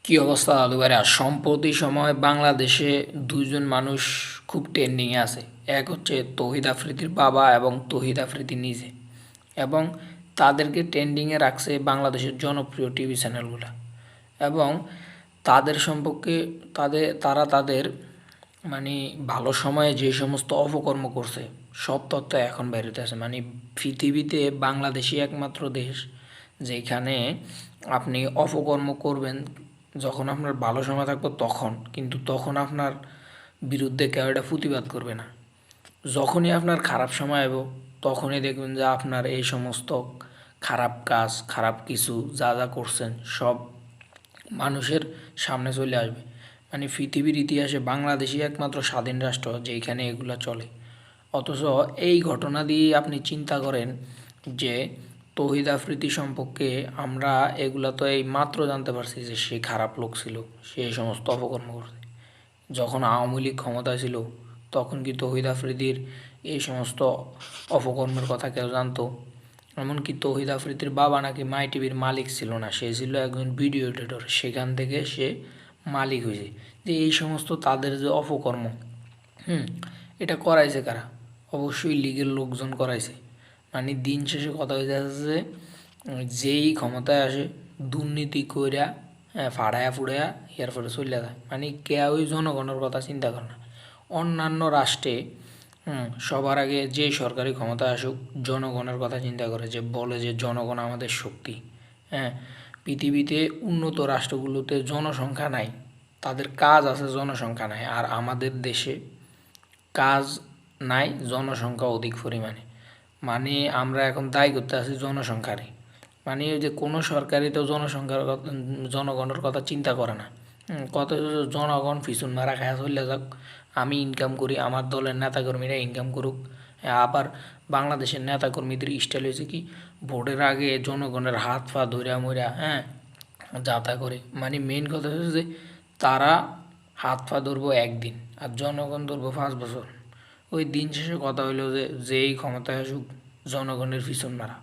কি অবস্থা দাদু ভাইরা? সম্প্রতি সময় বাংলাদেশে দুইজন মানুষ খুব ট্রেন্ডিংয়ে আছে। এক হচ্ছে তৌহিদ আফ্রিদির বাবা এবং তৌহিদ আফ্রিদি নিজে, এবং তাদেরকে ট্রেন্ডিংয়ে রাখছে বাংলাদেশের জনপ্রিয় টিভি চ্যানেলগুলো। এবং তাদের সম্পর্কে তাদের মানে ভালো সময়ে যে সমস্ত অপকর্ম করছে সব তথ্য এখন বেরোতে আছে। মানে পৃথিবীতে বাংলাদেশই একমাত্র দেশ যেখানে আপনি অপকর্ম করবেন যখন আপনার ভালো সময় থাকবে তখন, কিন্তু তখন আপনার বিরুদ্ধে কেউ এটা প্রতিবাদ করবে না। যখনই আপনার খারাপ সময় আসবে তখনই দেখবেন যে আপনার এই সমস্ত খারাপ কাজ, খারাপ কিছু যা যা করছেন সব মানুষের সামনে চলে আসবে। মানে পৃথিবীর ইতিহাসে বাংলাদেশই একমাত্র স্বাধীন রাষ্ট্র যেখানে এগুলো চলে। অথচ এই ঘটনা দিয়ে আপনি চিন্তা করেন যে তৌহিদ আফ্রিদি সম্পর্কে আমরা এগুলা তো এই মাত্র জানতে পারছি যে সে খারাপ লোক ছিল, সে এই সমস্ত অপকর্ম করছে। যখন আওয়ামী লীগ ক্ষমতায় ছিল তখন কি তৌহিদ আফ্রিদির এই সমস্ত অপকর্মের কথা কেউ জানতো? এমনকি তৌহিদ আফ্রিদির বাবা নাকি মাই টিভির মালিক ছিল না, সে ছিল একজন ভিডিও এডিটর, সেখান থেকে সে মালিক হয়েছে। যে এই সমস্ত তাদের যে অপকর্ম, এটা করাইছে কারা? অবশ্যই লীগের লোকজন করাইছে। মানে দিন শেষে কথা হয়ে যাচ্ছে যে যেই ক্ষমতায় আসে দুর্নীতি কইরা, ফাড়ায়া ফুড়ায়া এরপরে চলে যায়। মানে কেউই জনগণের কথা চিন্তা করে না। অন্যান্য রাষ্ট্রে সবার আগে যে সরকারি ক্ষমতায় আসুক জনগণের কথা চিন্তা করে, যে বলে যে জনগণ আমাদের শক্তি। হ্যাঁ, পৃথিবীতে উন্নত রাষ্ট্রগুলোতে জনসংখ্যা নাই, তাদের কাজ আছে, জনসংখ্যা নাই। আর আমাদের দেশে কাজ নাই, জনসংখ্যা অধিক পরিমাণে। মানে আমরা এখন দায়ী করতে আছি জনসংখ্যারে। মানে ওই যে কোনো সরকারই তো জনসংখ্যার কথা, জনগণের কথা চিন্তা করে না। কত জনগণ পিছন মারা খায় চলে যাক, আমি ইনকাম করি, আমার দলের নেতাকর্মীরা ইনকাম করুক। আবার বাংলাদেশের নেতাকর্মীদের স্টাইল হয়েছে কি, ভোটের আগে জনগণের হাত পা ধইরা মইরা যাতা করে। মানে মেইন কথা হচ্ছে যে তারা হাত পা ধরবো একদিন আর জনগণ ধরবো 5 বছর। ওই দিন শেষে কথা হইলো যে যেই ক্ষমতায় আসুক জনগণের পিছন মারা।